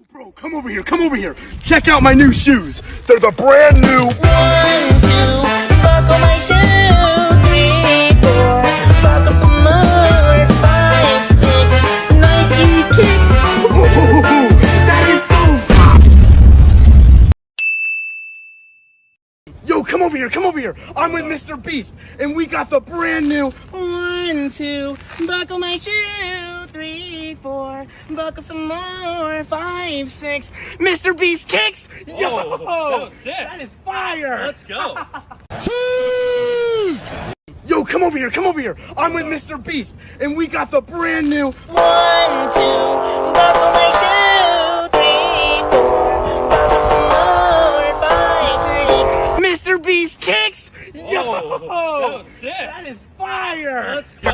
Bro, come over here, come over here. Check out my new shoes. They're the brand new. 1, 2, buckle my shoe. 3, 4, buckle some more. 5, 6, Nike kicks. Ooh, that is so fun. Yo, come over here, come over here. I'm with Mr. Beast, and we got the brand new. 1, 2, buckle my shoe. 3, 4, buckle some more. 5, 6, Mr. Beast kicks. Yo, Oh, that was sick. that is fire. Let's go. Yo, come over here, come over here. I'm with Mr. Beast, and we got the brand new. 1, 2, buckle my shoe. 3, 4, buckle some more. 5, 6. Mr. Beast kicks. Yo, Oh, that was sick. that is fire. Let's go.